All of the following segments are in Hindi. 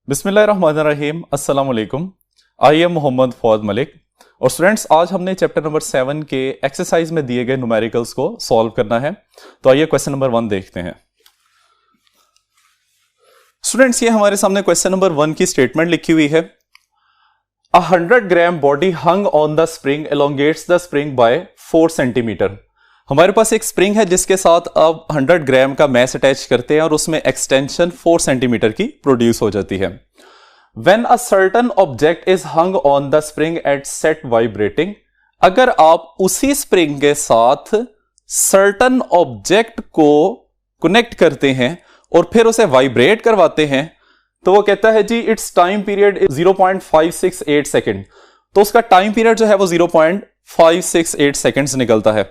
बिस्मिल्लाहिर्रहमानिर्रहीम, अस्सलाम वालेकुम। आई एम मोहम्मद फौद मलिक और स्टूडेंट्स, आज हमने चैप्टर नंबर 7 के एक्सरसाइज में दिए गए न्यूमेरिकल्स को सॉल्व करना है। तो आइए क्वेश्चन नंबर 1 देखते हैं। स्टूडेंट्स, ये हमारे सामने क्वेश्चन नंबर 1 की स्टेटमेंट लिखी हुई है। 100 gram body hung on the spring elongates the spring by 4 centimetre. हमारे पास एक स्प्रिंग है जिसके साथ अब 100 ग्राम का मैस अटैच करते हैं और उसमें एक्सटेंशन 4 सेंटीमीटर की प्रोड्यूस हो जाती है। When a certain object is hung on the spring at set vibrating, अगर आप उसी स्प्रिंग के साथ सर्टन ऑब्जेक्ट को कनेक्ट करते हैं और फिर उसे वाइब्रेट करवाते हैं, तो वो कहता है जी इट्स टाइम पीरियड 0.568 सेकेंड। तो उसका टाइम पीरियड जो है वो 0.568 सेकेंड्स निकलता है।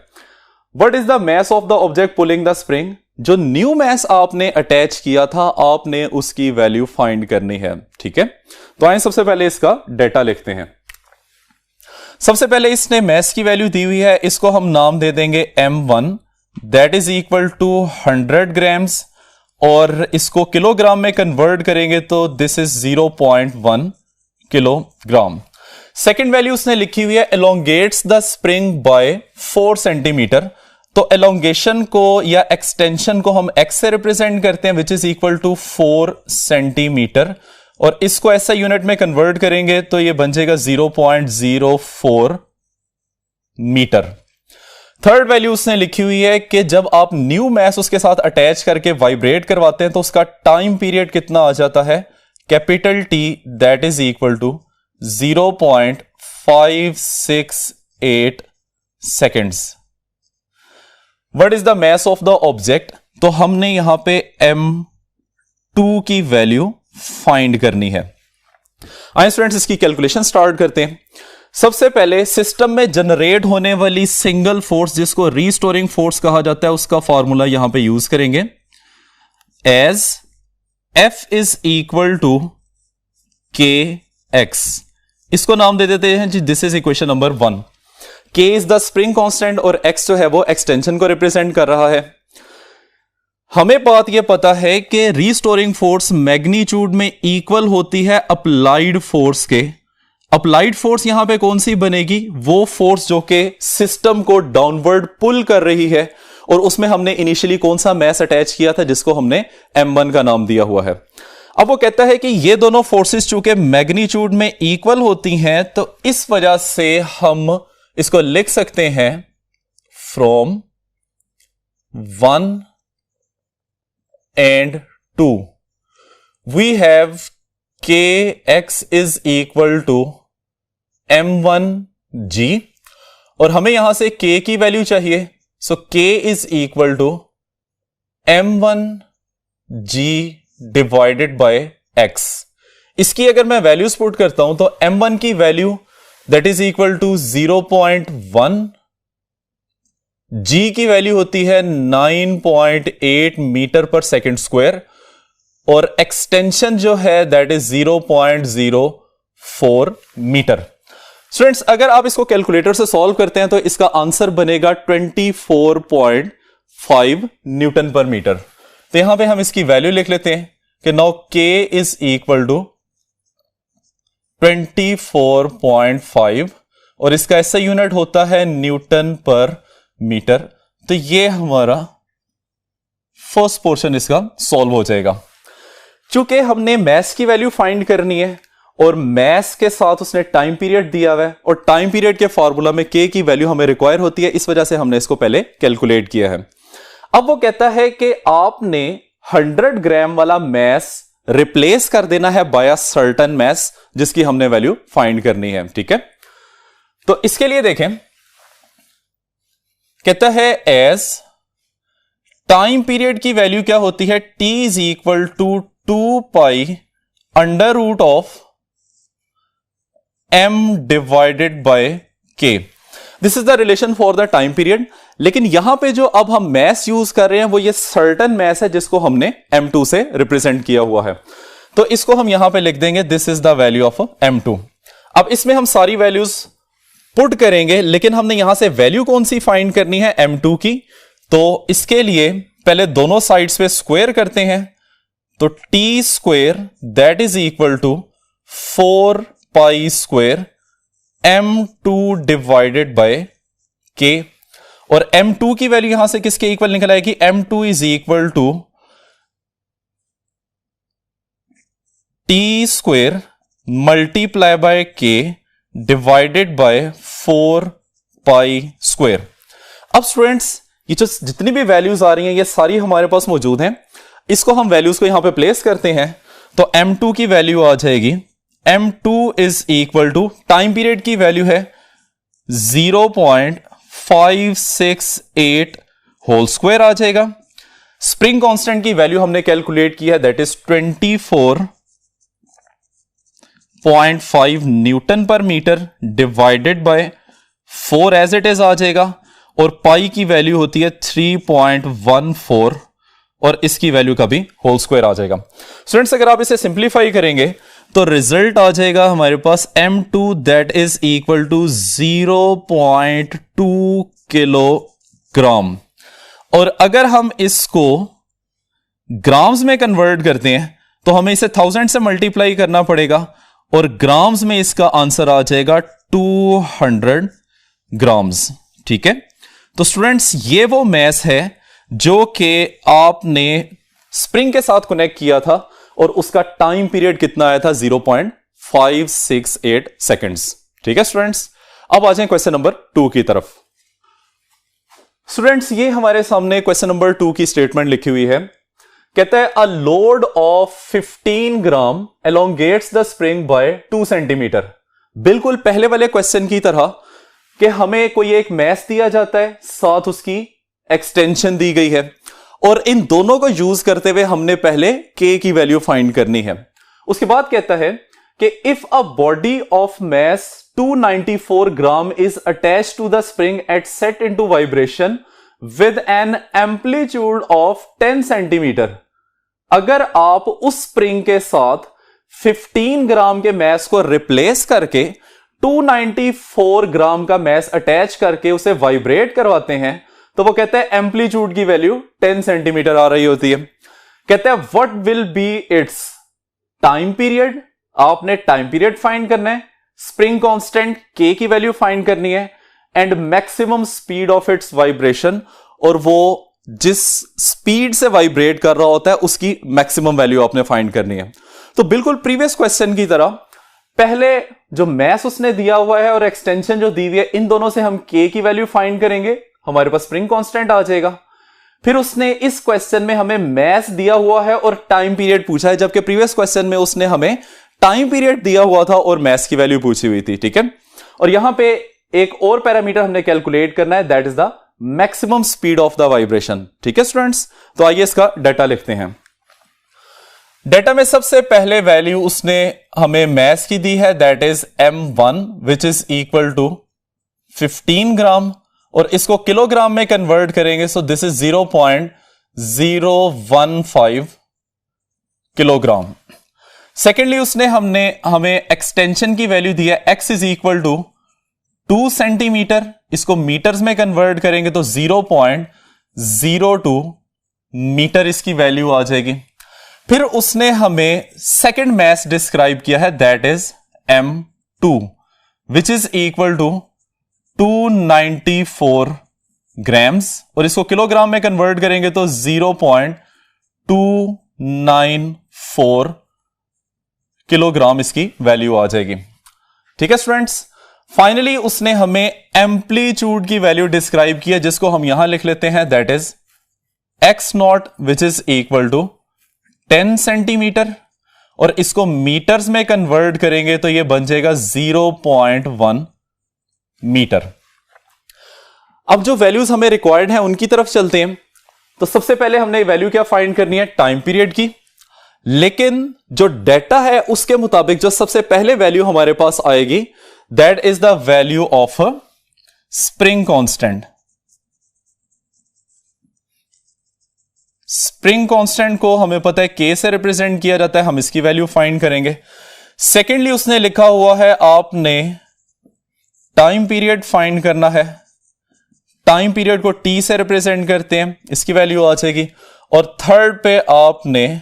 What is the mass of the object pulling the spring? जो न्यू मैस आपने अटैच किया था, आपने उसकी वैल्यू फाइंड करनी है। ठीक है, तो आइए सबसे पहले इसका डेटा लिखते हैं। सबसे पहले इसने मैस की वैल्यू दी हुई है, इसको हम नाम दे देंगे M1, that is equal to 100 grams, और इसको किलोग्राम में कन्वर्ट करेंगे तो this is 0.1 kilogram. Second value उसने लिखी हुई है elongates the spring by 4 centimetre. तो एलोंगेशन को या एक्सटेंशन को हम x से रिप्रेजेंट करते हैं, which is equal to 4 centimetre, और इसको ऐसा यूनिट में कन्वर्ट करेंगे तो ये बन जाएगा 0.04 मीटर। थर्ड वैल्यू उसने लिखी हुई है कि जब आप न्यू मैस उसके साथ अटैच करके वाइब्रेट करवाते हैं तो उसका टाइम पीरियड कितना आ जाता है, capital T, that is equal to 0.568 seconds. What is the mass of the object? तो हमने यहां पे M2 की वैल्यू फाइंड करनी है। आइए स्टूडेंट्स इसकी कैलकुलेशन स्टार्ट करते हैं। सबसे पहले सिस्टम में जनरेट होने वाली सिंगल फोर्स, जिसको रीस्टोरिंग फोर्स कहा जाता है, उसका फॉर्मूला यहां पे यूज करेंगे as F is equal to KX। इसको नाम दे देते हैं जी, this is equation number 1। K is the spring constant और X जो है वो एक्सटेंशन को रिप्रेजेंट कर रहा है। हमें बात यह पता है कि रीस्टोरिंग फोर्स मैग्नीट्यूड में इक्वल होती है अप्लाइड फोर्स के। अप्लाइड फोर्स यहां पे कौन सी बनेगी, वो फोर्स जो कि सिस्टम को डाउनवर्ड पुल कर रही है, और उसमें हमने इनिशियली कौन सा मैस अटैच किया था जिसको हमने M1 का नाम दिया हुआ है। अब वो कहता है कि ये दोनों फोर्सेस चूंकि मैग्नीट्यूड में इक्वल होती हैं, तो इस वजह से हम इसको लिख सकते हैं from 1 and 2 we have KX is equal to M1G, और हमें यहां से K की वैल्यू चाहिए, so K is equal to M1G divided by X। इसकी अगर मैं वैल्यूज पुट करता हूं तो M1 की value that is equal to 0.1, G की वैल्यू होती है 9.8 मीटर पर सेकेंड स्क्वायर, और एक्सटेंशन जो है दैट इज 0.04 मीटर। स्टूडेंट्स, अगर आप इसको कैलकुलेटर से सॉल्व करते हैं तो इसका आंसर बनेगा 24.5 न्यूटन पर मीटर। तो यहां पे हम इसकी वैल्यू लिख लेते हैं कि now K is equal to 24.5, और इसका ऐसा यूनिट होता है न्यूटन पर मीटर। तो ये हमारा फर्स्ट पोर्शन इसका सॉल्व हो जाएगा। चूंकि हमने मैस की वैल्यू फाइंड करनी है और मैस के साथ उसने टाइम पीरियड दिया हुआ है, और टाइम पीरियड के फॉर्मूला में K की वैल्यू हमें रिक्वायर होती है, इस वजह से हमने इसको पहले कैलकुलेट किया है। अब वो कहता है कि आपने 100 ग्राम वाला मैस रिप्लेस कर देना है बाय अ सर्टेन मैस, जिसकी हमने वैल्यू फाइंड करनी है। ठीक है, तो इसके लिए देखें, कहता है एज टाइम पीरियड की वैल्यू क्या होती है, T is equal to 2 pi under root of M divided by K। This is the relation for the time period. लेकिन यहां पे जो अब हम मैस यूज कर रहे हैं वो ये सर्टेन मैस है जिसको हमने M2 से रिप्रेजेंट किया हुआ है, तो इसको हम यहां पे लिख देंगे this is the value of M2। अब इसमें हम सारी वैल्यूज पुट करेंगे, लेकिन हमने यहां से वैल्यू कौन सी फाइंड करनी है, M2 की। तो इसके लिए पहले दोनों साइड्स पे स्क्वायर करते हैं, तो T square that is equal to 4 pi square m2 divided by k, और m2 की वैल्यू यहां से किसके इक्वल निकल आएगी, m2 is equal to T square multiply by k divided by 4 pi square. अब स्टूडेंट्स ये जो जितनी भी वैल्यूज आ रही हैं ये सारी हमारे पास मौजूद हैं, इसको हम वैल्यूज को यहां पे प्लेस करते हैं तो m2 की वैल्यू आ जाएगी, m2 is equal to time period की वैल्यू है 0.568 होल स्क्वायर आ जाएगा। स्प्रिंग कांस्टेंट की वैल्यू हमने कैलकुलेट की है दैट इज 24.5 न्यूटन पर metre divided by 4 as it is आ जाएगा, और पाई की वैल्यू होती है 3.14 और इसकी वैल्यू का भी होल स्क्वायर आ जाएगा। स्टूडेंट्स अगर आप इसे सिंप्लीफाई करेंगे तो रिजल्ट आ जाएगा हमारे पास m2 that is equal to 0.2 kilogram, और अगर हम इसको ग्राम्स में कन्वर्ट करते हैं तो हमें इसे 1000 से मल्टीप्लाई करना पड़ेगा, और ग्राम्स में इसका आंसर आ जाएगा 200 ग्राम्स। ठीक है, तो स्टूडेंट्स ये वो मैथ है जो कि आपने स्प्रिंग के साथ कनेक्ट किया था और उसका टाइम पीरियड कितना आया था 0.568 सेकेंड्स। ठीक है स्टूडेंट्स, अब आ जाएं क्वेश्चन नंबर 2 की तरफ। स्टूडेंट्स ये हमारे सामने क्वेश्चन नंबर 2 की स्टेटमेंट लिखी हुई है, कहता है a load of 15 gram elongates the spring by 2 centimetre. बिल्कुल पहले वाले क्वेश्चन की तरह कि हमें कोई एक मैथ दिया जाता है, साथ उसकी एक्सटेंशन दी गई है, और इन दोनों को यूज करते हुए हमने पहले k की वैल्यू फाइंड करनी है। उसके बाद कहता है कि if a body of mass 294 gram is attached to the spring at set into vibration with an amplitude of 10 centimetre, अगर आप उस स्प्रिंग के साथ 15 ग्राम के मैस को रिप्लेस करके 294 ग्राम का मैस अटैच करके उसे वाइब्रेट करवाते हैं तो वो कहते हैं एम्पलीट्यूड की वैल्यू 10 सेंटीमीटर आ रही होती है। कहते हैं what will be it's time period, आपने टाइम पीरियड फाइंड करना है, स्प्रिंग कांस्टेंट k की वैल्यू फाइंड करनी है, and maximum speed of its vibration, और वो जिस स्पीड से वाइब्रेट कर रहा होता है उसकी मैक्सिमम वैल्यू आपने फाइंड करनी है। तो बिल्कुल प्रीवियस क्वेश्चन की तरह पहले जो मैथ उसने दिया हुआ है और एक्सटेंशन जो दी हुई है, इन दोनों से हम k की वैल्यू फाइंड करेंगे, हमारे पास स्प्रिंग कांस्टेंट आ जाएगा। फिर उसने इस क्वेश्चन में हमें मैथ दिया हुआ है और टाइम पीरियड पूछा है, जबकि प्रीवियस क्वेश्चन में उसने हमें टाइम पीरियड दिया हुआ था और मैथ की वैल्यू पूछी हुई थी। ठीक है, और यहां पे एक और पैरामीटर हमने कैलकुलेट करना है that is the maximum speed of the vibration. ठीक है स्टूडेंट्स, तो आइए इसका डाटा लिखते हैं। डाटा में सबसे पहले वैल्यू उसने हमें मैथ की दी है that is m1 which is equal to 15 gram, और इसको किलोग्राम में कन्वर्ट करेंगे so this is 0.015 kilogram. Secondly उसने हमें एक्सटेंशन की वैल्यू दी है x is equal to 2 centimetre, इसको मीटर्स में कन्वर्ट करेंगे तो 0.02 मीटर इसकी वैल्यू आ जाएगी। फिर उसने हमें सेकेंड मैथ डिस्क्राइब किया है that is m2 which is equal to 294 grams, और इसको किलोग्राम में कन्वर्ट करेंगे तो 0.294 किलोग्राम इसकी वैल्यू आ जाएगी। ठीक है स्टूडेंट्स, फाइनली उसने हमें एम्पलीट्यूड की वैल्यू डिस्क्राइब किया जिसको हम यहां लिख लेते हैं that is x naught which is equal to 10 centimetre, और इसको मीटर्स में कन्वर्ट करेंगे तो यह बन जाएगा 0.1 मीटर। अब जो वैल्यूज हमें रिक्वायर्ड हैं उनकी तरफ चलते हैं। तो सबसे पहले हमने वैल्यू क्या फाइंड करनी है, टाइम पीरियड की, लेकिन जो डेटा है उसके मुताबिक जो सबसे पहले वैल्यू हमारे पास आएगी that is the value of spring constant. Spring constant को हमें पता है k से रिप्रेजेंट किया जाता है, हम इसकी वैल्यू फाइंड करेंगे। सेकेंडली उसने लिखा हुआ है आपने टाइम पीरियड फाइंड करना है, टाइम पीरियड को t से रिप्रेजेंट करते हैं, इसकी वैल्यू आ जाएगी। और थर्ड पे आपने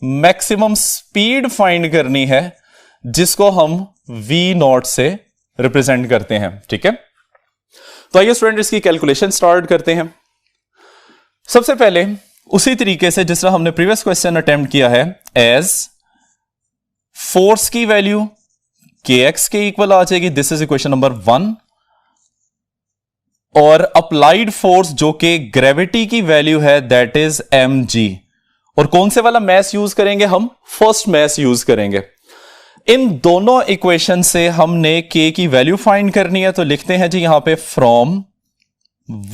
मैक्सिमम स्पीड फाइंड करनी है जिसको हम v नॉट से रिप्रेजेंट करते हैं। ठीक है, तो आइए स्टूडेंट इसकी कैलकुलेशन स्टार्ट करते हैं। सबसे पहले उसी तरीके से जिस तरह हमने प्रीवियस क्वेश्चन अटेम्प्ट किया है, एज फोर्स की वैल्यू kx के इक्वल आ जाएगी, दिस इज इक्वेशन नंबर 1, और अप्लाइड फोर्स जो कि ग्रेविटी की वैल्यू है दैट इज mg। और कौन से वाला मैथ यूज करेंगे हम? फर्स्ट मैथ यूज करेंगे। इन दोनों इक्वेशन से हमने k की वैल्यू फाइंड करनी है, तो लिखते हैं जी यहां पे from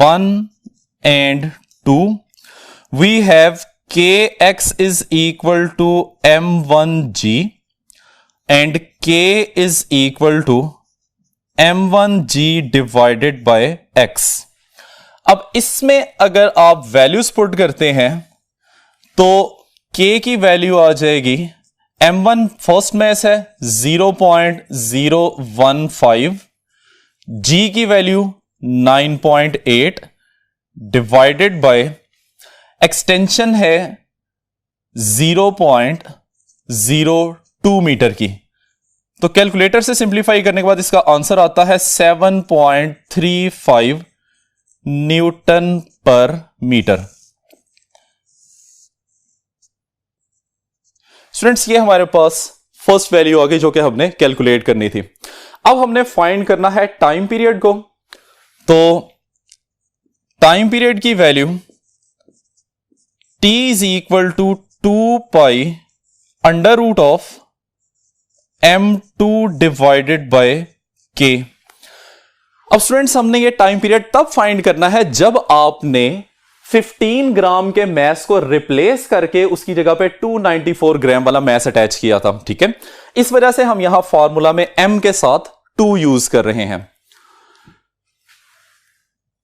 1 and 2 we have kx is equal to m1g and k is equal to m1g divided by x। अब इसमें अगर आप वैल्यूज पुट करते हैं तो k की वैल्यू आ जाएगी, m1 फर्स्ट मैथ है 0.015, g की वैल्यू 9.8 डिवाइडेड बाय एक्सटेंशन है 0.02 मीटर की। तो कैलकुलेटर से सिंप्लीफाई करने के बाद इसका आंसर आता है 7.35 न्यूटन पर मीटर। स्टूडेंट्स, ये हमारे पास फर्स्ट वैल्यू आ गई जो कि हमने कैलकुलेट करनी थी। अब हमने फाइंड करना है टाइम पीरियड को। तो टाइम पीरियड की value t is equal to 2 pi under root of m2 divided by k। अब स्टूडेंट्स, हमने ये टाइम पीरियड तब फाइंड करना है जब आपने 15 ग्राम के मैस को रिप्लेस करके उसकी जगह पे 294 ग्राम वाला मैस अटैच किया था। ठीक है, इस वजह से हम यहां फॉर्मूला में m के साथ 2 यूज कर रहे हैं।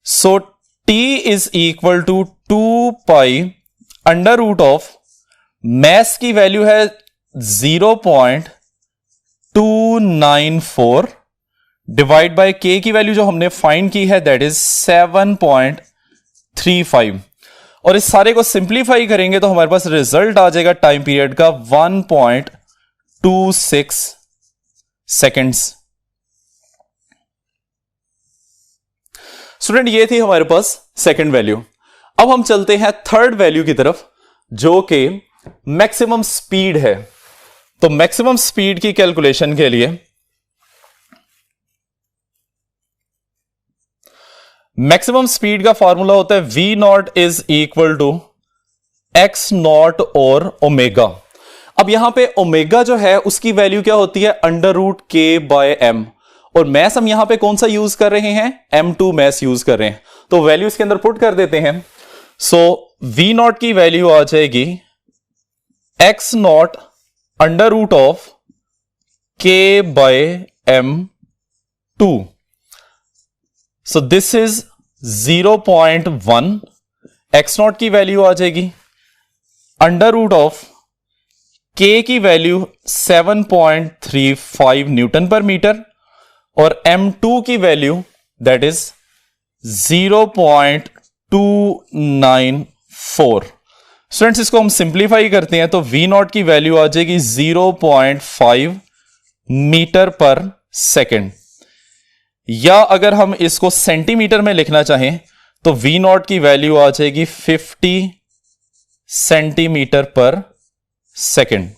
So t is equal to 2 pi under root of mass की वैल्यू है 0.294 डिवाइड बाय k की वैल्यू जो हमने फाइंड की है दैट इज 7.35, और इस सारे को सिंप्लीफाई करेंगे तो हमारे पास रिजल्ट आ जाएगा टाइम पीरियड का 1.26 सेकेंड्स। स्टूडेंट, ये थी हमारे पास सेकंड वैल्यू। अब हम चलते हैं थर्ड वैल्यू की तरफ जो कि मैक्सिमम स्पीड है। तो मैक्सिमम स्पीड की कैलकुलेशन के लिए मैक्सिमम स्पीड का फॉर्मूला होता है v naught is equal to x naught और ओमेगा। अब यहां पे ओमेगा जो है उसकी वैल्यू क्या होती है? Under root k by m, और मैथ हम यहां पे कौन सा यूज कर रहे हैं? m2 मैथ यूज कर रहे हैं। तो वैल्यू इसके अंदर पुट कर देते हैं। सो v नॉट की वैल्यू आ जाएगी x naught under root of k by m2। So this is 0.1, x naught की वैल्यू आ जाएगी अंडर रूट ऑफ k की वैल्यू 7.35 न्यूटन पर मीटर, और m2 की वैल्यू दैट इज 0.294। स्टूडेंट्स, इसको हम सिंप्लीफाई करते हैं तो v नॉट की वैल्यू आ जाएगी 0.5 मीटर पर सेकेंड, या अगर हम इसको सेंटीमीटर में लिखना चाहें तो v नॉट की वैल्यू आ जाएगी 50 सेंटीमीटर पर सेकेंड।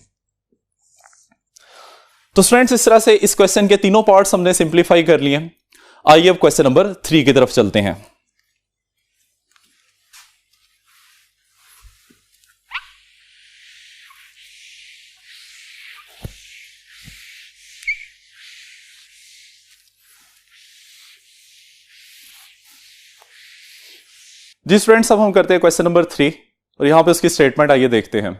तो स्टूडेंट्स, इस तरह से इस क्वेश्चन के तीनों पार्ट्स हमने सिंप्लीफाई कर लिए। आइए अब क्वेश्चन नंबर 3 की तरफ चलते हैं। जी स्टूडेंट्स, अब हम करते हैं क्वेश्चन नंबर 3, और यहां पे उसकी स्टेटमेंट आइए देखते हैं।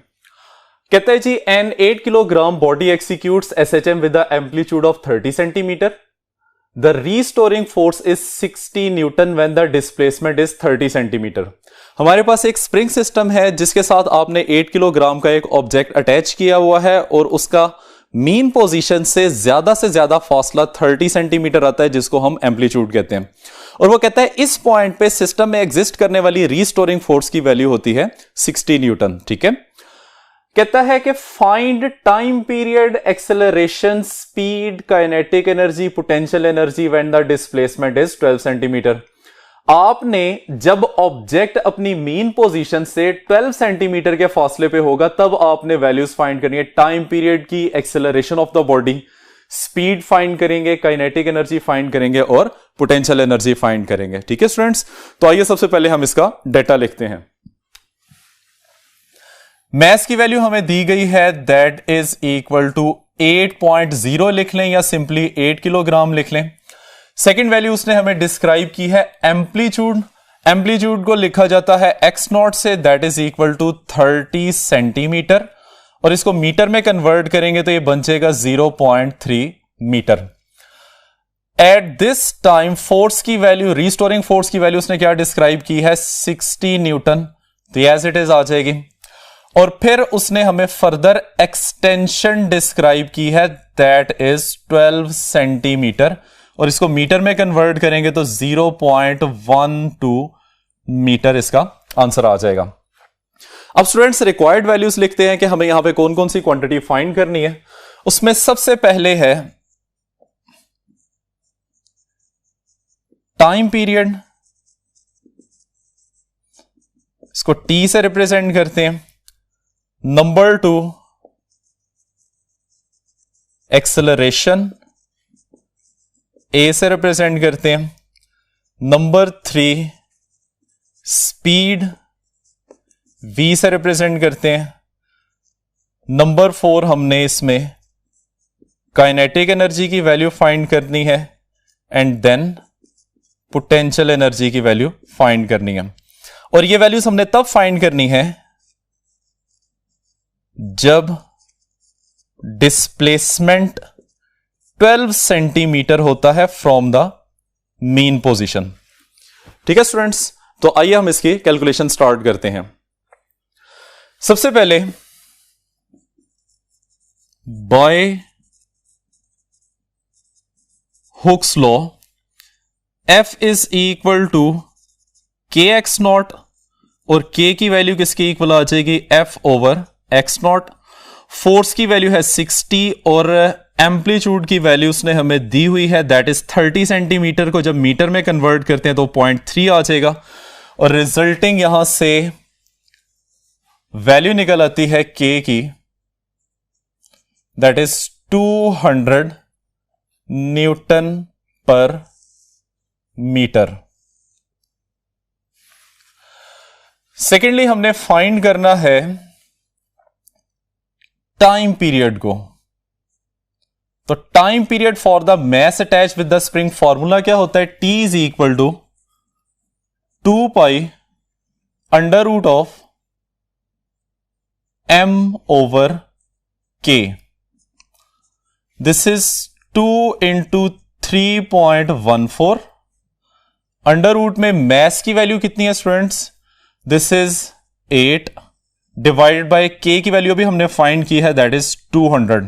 कहते हैं जी an 8 kilogram body executes SHM with the amplitude of 30 centimetre. The restoring force is 60 newton when the displacement is 30 centimetre. हमारे पास एक स्प्रिंग सिस्टम है जिसके साथ आपने 8 किलोग्राम का एक ऑब्जेक्ट अटैच किया हुआ है, और उसका मीन पोजीशन से ज्यादा फासला 30 सेंटीमीटर आता है जिसको हम एम्पलीट्यूड कहते हैं। और वो कहता है इस पॉइंट पे सिस्टम में एग्जिस्ट करने वाली रीस्टोरिंग फोर्स की वैल्यू होती है 60 न्यूटन। ठीक है, कहता है कि find time period, acceleration, speed, kinetic energy, potential energy when the displacement is 12 centimetre. आपने जब ऑब्जेक्ट अपनी मीन पोजीशन से 12 सेंटीमीटर के फासले पे होगा तब आपने वैल्यूज फाइंड करनी है, टाइम पीरियड की, acceleration of the body, speed find करेंगे, काइनेटिक एनर्जी फाइंड करेंगे और पोटेंशियल एनर्जी फाइंड करेंगे। ठीक है स्टूडेंट्स, तो आइए सबसे पहले हम इसका डेटा लिखते हैं। मैस की वैल्यू हमें दी गई है, दैट इज इक्वल टू 8.0 लिख लें या सिंपली 8 किलोग्राम लिख लें। सेकेंड वैल्यू उसने हमें डिस्क्राइब की है एम्पलीट्यूड। एम्पलीट्यूड को लिखा जाता है एक्स नॉट से, that is equal to 30 centimetre, और इसको मीटर में कन्वर्ट करेंगे तो ये बन जाएगा 0.3 metre. At this time force की वैल्यू, रिस्टोरिंग फोर्स की वैल्यू उसने क्या डिस्क्राइब की है, 60 न्यूटन, तो एज इट इज आ जाएगी। और फिर उसने हमें फर्दर एक्सटेंशन डिस्क्राइब की है, दैट इज 12 सेंटीमीटर, और इसको मीटर में कन्वर्ट करेंगे तो 0.12 मीटर इसका आंसर आ जाएगा। अब स्टूडेंट्स रिक्वायर्ड वैल्यूज लिखते हैं कि हमें यहां पे कौन कौन सी क्वांटिटी फाइंड करनी है। उसमें सबसे पहले है टाइम पीरियड, इसको टी से रिप्रेजेंट करते हैं। नंबर 2 एक्सेलरेशन, ए से रिप्रेजेंट करते हैं। नंबर 3 स्पीड, वी से रिप्रेजेंट करते हैं। नंबर 4 हमने इसमें काइनेटिक एनर्जी की वैल्यू फाइंड करनी है, एंड देन पोटेंशियल एनर्जी की वैल्यू फाइंड करनी है। और ये वैल्यूज हमने तब फाइंड करनी है जब डिस्प्लेसमेंट 12 सेंटीमीटर होता है फ्रॉम द मीन पोजीशन। ठीक है स्टूडेंट्स, तो आइए हम इसकी कैलकुलेशन स्टार्ट करते हैं। सबसे पहले by Hooke's law F is equal to K x naught, और K की वैल्यू किसके इक्वल आ जाएगी, F over x naught. Force की वैल्यू है 60 और एम्पलीट्यूड की वैल्यू उसने हमें दी हुई है, दैट इज 30 सेंटीमीटर, को जब मीटर में कन्वर्ट करते हैं तो 0.3 आ जाएगा, और रिजल्टिंग यहां से वैल्यू निकल आती है K की, दैट इज 200 न्यूटन पर मीटर। सेकेंडली हमने फाइंड करना है टाइम पीरियड को। तो time period for the mass attach with the spring formula क्या होता है, T is equal to 2 pi under root of M over K। This is 2 into 3.14। Under root में मैस की वैल्यू कितनी है students, this is 8, divided by K की वैल्यू भी हमने फाइंड की है, दैट इज 200।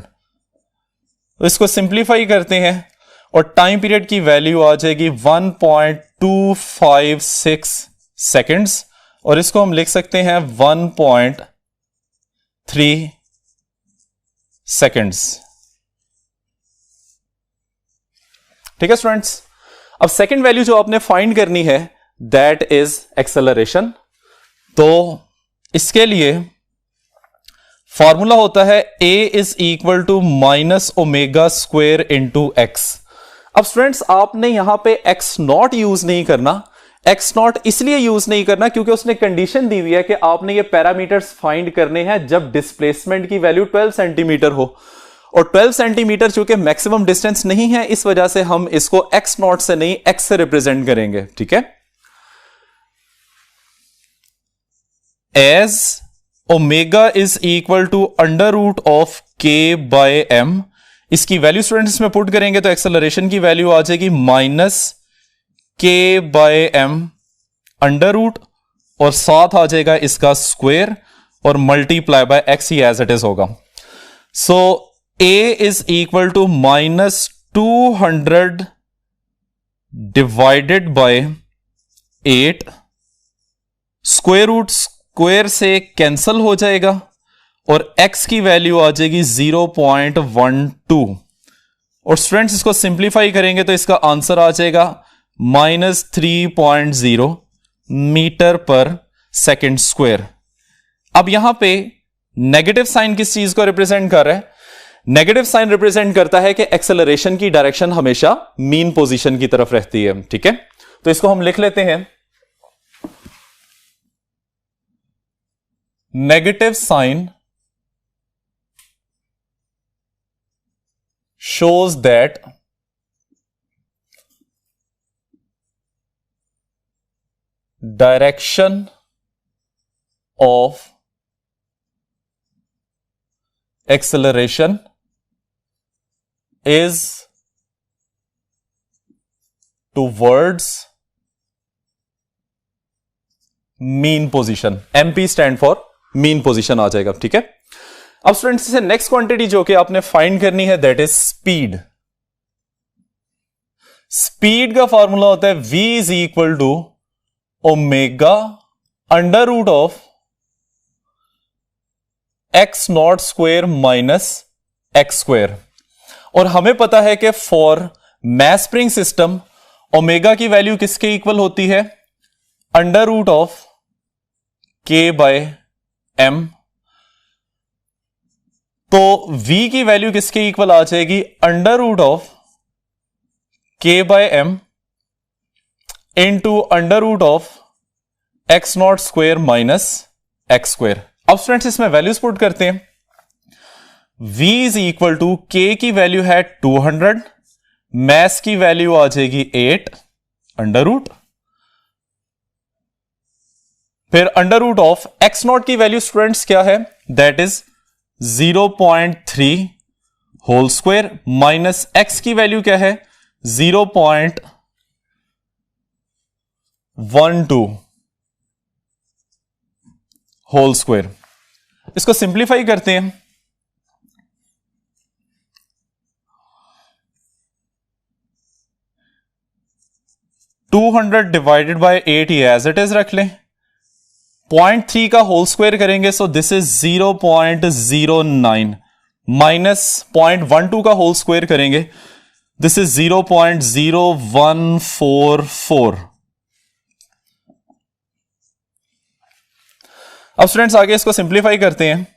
तो इसको सिंप्लीफाई करते हैं और टाइम पीरियड की वैल्यू आ जाएगी 1.256 सेकेंड्स, और इसको हम लिख सकते हैं 1.3 सेकेंड्स। ठीक है स्टूडेंट्स, अब सेकेंड वैल्यू जो आपने फाइंड करनी है दैट इज एक्सेलरेशन। तो इसके लिए फॉर्मूला होता है A is equal to minus omega square into x. अब स्टूडेंट्स आपने यहां पे एक्स नॉट यूज नहीं करना। एक्स नॉट इसलिए यूज नहीं करना क्योंकि उसने कंडीशन दी हुई है कि आपने ये पैरामीटर्स फाइंड करने हैं जब डिस्प्लेसमेंट की वैल्यू 12 सेंटीमीटर हो, और 12 सेंटीमीटर चूंकि मैक्सिमम डिस्टेंस नहीं है इस वजह से हम इसको एक्स नॉट से नहीं एक्स से रिप्रेजेंट करेंगे। ठीक है, as omega is equal to under root of K by M. इसकी वैल्यू स्टूडेंट्स इसमें पुट करेंगे तो एक्सेलरेशन की वैल्यू आ जाएगी माइनस के बाय एम अंडर रूट, और साथ आ जाएगा इसका स्क्वायर और मल्टीप्लाई बाय एक्स ही एज इट इज होगा। So a is equal to minus 200 divided by 8, square root square से कैंसल हो जाएगा, और x की वैल्यू आ जाएगी 0.12। और स्टूडेंट्स इसको सिंप्लीफाई करेंगे तो इसका आंसर आ जाएगा -3.0 मीटर पर सेकेंड स्क्वायर। अब यहां पे नेगेटिव साइन किस चीज को रिप्रेजेंट कर रहा है? नेगेटिव साइन रिप्रेजेंट करता है कि एक्सेलरेशन की डायरेक्शन हमेशा मीन पोजीशन की तरफ रहती है। ठीक है, तो इसको हम लिख लेते हैं, negative sign shows that direction of acceleration is towards mean position। MP stand for mean position आ जाएगा। ठीक है, अब स्टूडेंट्स इसे नेक्स्ट क्वांटिटी जो कि आपने फाइंड करनी है दैट इज स्पीड। स्पीड का फॉर्मूला होता है v is equal to omega under root of x naught square minus x square. और हमें पता है कि for mass spring system omega की वैल्यू किसके इक्वल होती है? Under root of k by m। तो v की वैल्यू किसके इक्वल आ जाएगी? Under root of k by m into under root of x naught square minus x square. अब स्टूडेंट्स इसमें वैल्यूज पुट करते हैं। v is equal to k की वैल्यू है 200, मैस की वैल्यू आ जाएगी 8 अंडर रूट, फिर under root of x naught की वैल्यू स्टूडेंट्स क्या है? That is 0.3 whole square minus x की वैल्यू क्या है? 0.12 होल स्क्वायर। इसको सिंप्लीफाई करते हैं, टू 200 डिवाइडेड बाय 8 ये एज इट इज रख लें, 0.3 का होल स्क्वायर करेंगे सो दिस इज 0.09 माइनस 0.12 का होल स्क्वायर करेंगे दिस इज 0.0144। अब स्टूडेंट्स आगे इसको सिंप्लीफाई करते हैं,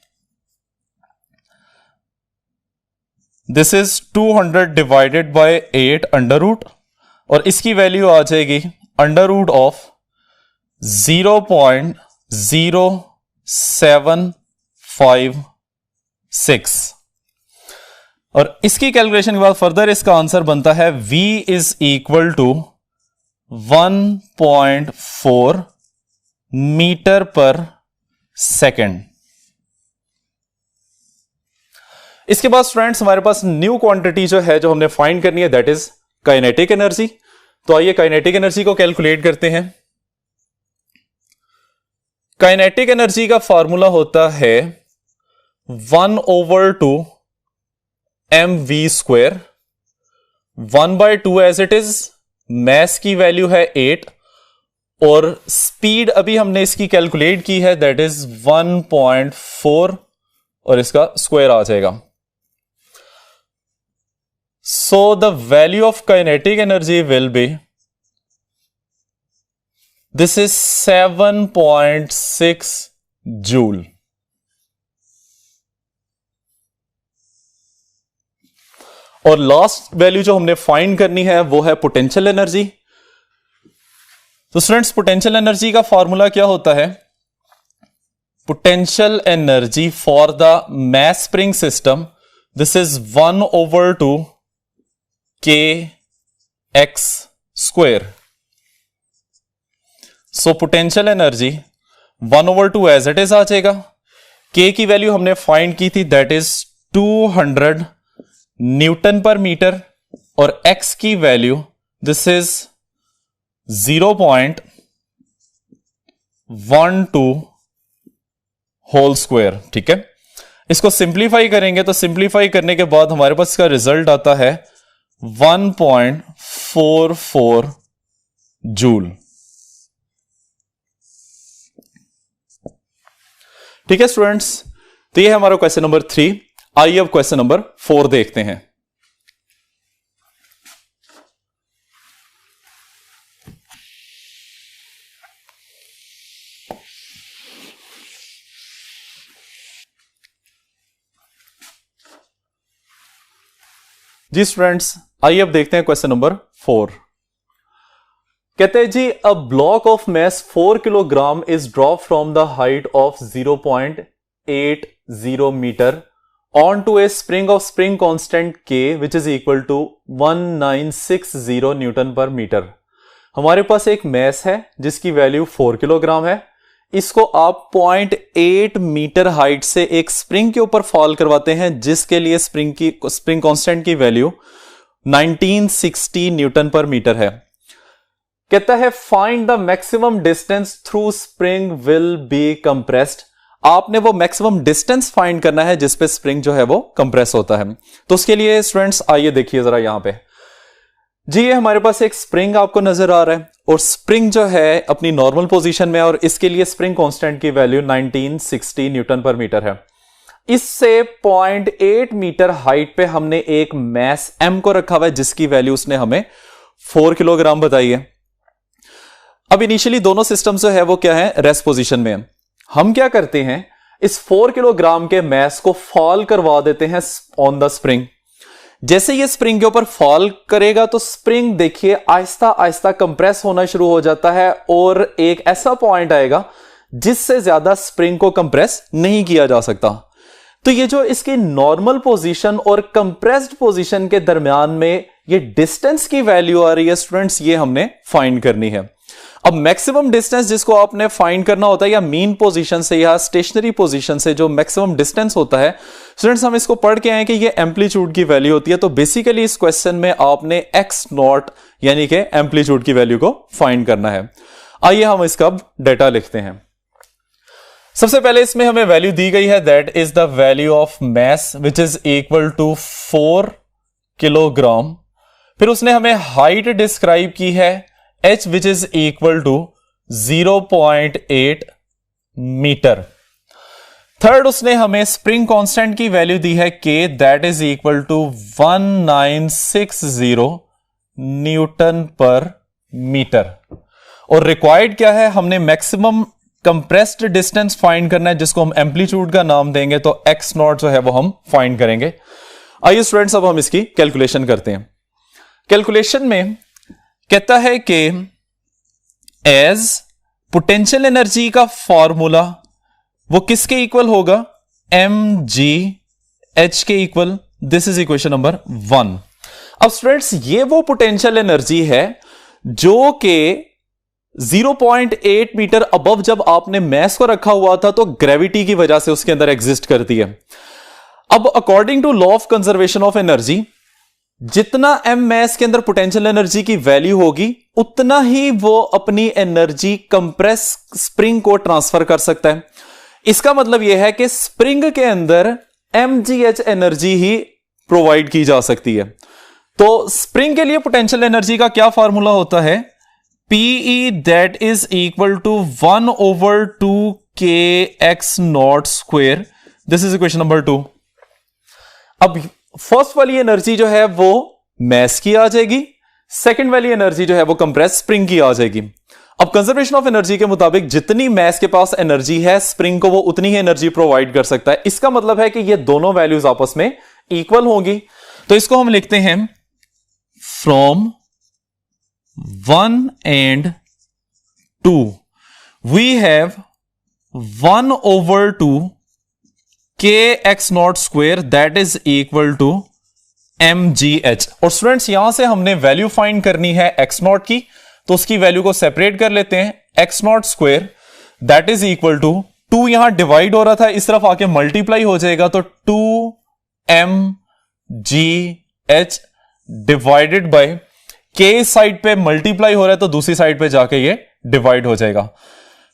this is 200 divided by 8 under root और इसकी वैल्यू आ जाएगी अंडर रूट ऑफ 0.0756 और इसकी कैलकुलेशन के बाद फर्दर इसका आंसर बनता है v is equal to 1.4 metre पर सेकेंड। इसके बाद स्टूडेंट्स हमारे पास न्यू क्वांटिटी जो है जो हमने फाइंड करनी है दैट इज काइनेटिक एनर्जी। तो आइए काइनेटिक एनर्जी को कैलकुलेट करते हैं। काइनेटिक एनर्जी का फॉर्मूला होता है 1/2 mv square, 1/2 as it is, mass की वैल्यू है 8 और स्पीड अभी हमने इसकी कैलकुलेट की है दैट इज 1.4 और इसका स्क्वायर आ जाएगा। So the value of kinetic energy will be, this is 7.6 joule। और लास्ट वैल्यू जो हमने फाइंड करनी है वो है पोटेंशियल एनर्जी। तो स्टूडेंट्स पोटेंशियल एनर्जी का फॉर्मूला क्या होता है? Potential energy for the mass spring system this is 1/2 k x square. So potential energy 1/2 as it is आ जाएगा। k की वैल्यू हमने फाइंड की थी दैट इज 200 न्यूटन पर मीटर और x की value this is 0.12 whole square. ठीक है, इसको सिंप्लीफाई करेंगे तो सिंप्लीफाई करने के बाद हमारे पास इसका रिजल्ट आता है 1.44 जूल। ठीक है स्टूडेंट्स, तो ये है हमारा क्वेश्चन नंबर 3। आइए अब क्वेश्चन नंबर 4 देखते हैं। जी स्टूडेंट्स, आइए अब देखते हैं क्वेश्चन नंबर 4। कहते हैं जी, a block of mass 4 kilogram is drop from the height of 0.80 metre on to a spring of spring constant K which is equal to 1960 newton पर मीटर। हमारे पास एक मैस है जिसकी वैल्यू 4 किलोग्राम है। इसको आप 0.8 मीटर हाइट से एक स्प्रिंग के ऊपर फॉल करवाते हैं जिसके लिए स्प्रिंग कांस्टेंट की वैल्यू 1960 न्यूटन पर मीटर है। कहता है find the maximum distance through spring will be compressed. आपने वो मैक्सिमम डिस्टेंस फाइंड करना है जिस पे स्प्रिंग जो है वो कंप्रेस होता है। तो उसके लिए स्टूडेंट्स आइए देखिए जरा यहां पे जी, ये हमारे पास एक स्प्रिंग आपको नजर आ रहा है और स्प्रिंग जो है अपनी नॉर्मल पोजीशन में, और इसके लिए स्प्रिंग कांस्टेंट की वैल्यू 1960 न्यूटन पर मीटर है। इससे 0.8 मीटर हाइट पे हमने एक मैस M को रखा हुआ है जिसकी वैल्यू उसने हमें 4 किलोग्राम बताई है। अब इनिशियली दोनों सिस्टम जो है वो क्या है, रेस्ट पोजीशन में है। हम क्या करते हैं, इस 4 किलोग्राम के मैस को फॉल करवा देते हैं ऑन द स्प्रिंग। जैसे ये स्प्रिंग के ऊपर फॉल करेगा तो स्प्रिंग देखिए आहिस्ता आहिस्ता कंप्रेस होना शुरू हो जाता है और एक ऐसा पॉइंट आएगा जिससे ज्यादा स्प्रिंग को कंप्रेस नहीं किया जा सकता। तो ये जो इसकी नॉर्मल पोजीशन और कंप्रेस्ड पोजीशन के दरमियान में ये डिस्टेंस की वैल्यू आ रही है स्टूडेंट्स, ये हमने फाइंड करनी है। अब मैक्सिमम डिस्टेंस जिसको आपने फाइंड करना होता है या मीन पोजीशन से या स्टेशनरी पोजीशन से जो मैक्सिमम डिस्टेंस होता है स्टूडेंट्स, हम इसको पढ़ के आए कि ये एम्पलीट्यूड की वैल्यू होती है। तो बेसिकली इस क्वेश्चन में आपने एक्स नॉट यानी कि एम्पलीट्यूड की वैल्यू को फाइंड करना है। आइए हम इसका डेटा लिखते हैं। सबसे पहले इसमें हमें वैल्यू दी गई है, that is the value of mass which is equal to 4 kilogram. फिर उसने हमें हाइट डिस्क्राइब की है h which is equal to 0.8 metre. Third उसने हमें स्प्रिंग कांस्टेंट की वैल्यू दी है k, that is equal to 1960 newton पर मीटर। और रिक्वायर्ड क्या है, हमने मैक्सिमम कंप्रेस्ड डिस्टेंस फाइंड करना है जिसको हम एम्पलीट्यूड का नाम देंगे, तो x नॉट जो है वो हम फाइंड करेंगे। आइए स्टूडेंट्स अब हम इसकी कैलकुलेशन करते हैं। कैलकुलेशन में कहता है कि एज पोटेंशियल एनर्जी का फॉर्मूला वो किसके इक्वल होगा, mgh के equal. This is equation number 1। अब स्टूडेंट्स ये वो पोटेंशियल एनर्जी है जो कि 0.8 मीटर अबव जब आपने मैस को रखा हुआ था तो ग्रेविटी की वजह से उसके अंदर एग्जिस्ट करती है। अब according to law of conservation of energy, जितना m मैस के अंदर पोटेंशियल एनर्जी की वैल्यू होगी उतना ही वो अपनी एनर्जी कंप्रेस स्प्रिंग को ट्रांसफर कर सकता है। इसका मतलब यह है कि स्प्रिंग के अंदर mgh एनर्जी ही प्रोवाइड की जा सकती है। तो स्प्रिंग के लिए पोटेंशियल एनर्जी का क्या फॉर्मूला होता है, Pe that is equal to 1/2 kx naught square. This is equation number 2। अब फर्स्ट वाली एनर्जी जो है वो मैस की आ जाएगी, सेकंड वाली एनर्जी जो है वो कंप्रेस स्प्रिंग की आ जाएगी। अब कंजर्वेशन ऑफ एनर्जी के मुताबिक जितनी मैस के पास एनर्जी है स्प्रिंग को वो उतनी ही एनर्जी प्रोवाइड कर सकता है। इसका मतलब है कि ये दोनों वैल्यूज आपस में इक्वल होंगी। तो इसको हम लिखते हैं from 1 and 2 we have 1/2 kx naught square that is equal to mgh। और स्टूडेंट्स यहां से हमने वैल्यू फाइंड करनी है x नॉट की, तो उसकी वैल्यू को सेपरेट कर लेते हैं। x naught square that is equal to 2 यहां डिवाइड हो रहा था, इस तरफ आके मल्टीप्लाई हो जाएगा, तो 2mgh divided by k side पे मल्टीप्लाई हो रहा है तो दूसरी साइड पे जाके ये डिवाइड हो जाएगा।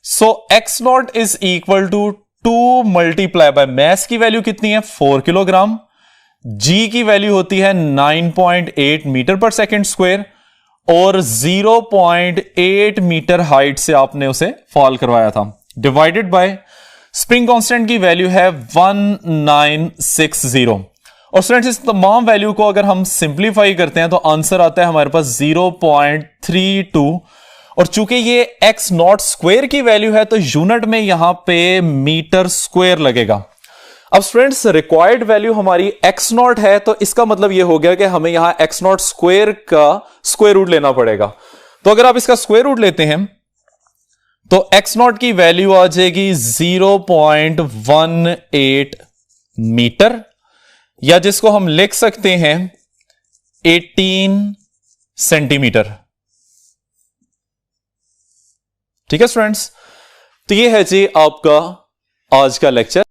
So x naught is equal to 2 multiply by mass की वैल्यू कितनी है 4 किलोग्राम, g की वैल्यू होती है 9.8 मीटर पर सेकेंड स्क्वायर, और 0.8 मीटर हाइट से आपने उसे फॉल करवाया था, डिवाइडेड बाय स्प्रिंग कांस्टेंट की वैल्यू है 1960। और स्टूडेंट्स इस तमाम वैल्यू को अगर हम सिंप्लीफाई करते हैं तो आंसर आता है हमारे पास 0.32। और चूंकि ये एक्स नॉट स्क्वायर की वैल्यू है तो यूनिट में यहां पे मीटर स्क्वायर लगेगा। अब स्टूडेंट्स रिक्वायर्ड वैल्यू हमारी एक्स नॉट है तो इसका मतलब यह हो गया कि हमें यहां एक्स नॉट स्क्वायर का स्क्वायर रूट लेना पड़ेगा। तो अगर आप इसका स्क्वायर रूट लेते हैं तो एक्स नॉट की वैल्यू आ जाएगी 0.18 मीटर, या जिसको हम लिख सकते हैं 18 सेंटीमीटर। ठीक है स्टूडेंट्स, तो ये है जी आपका आज का लेक्चर।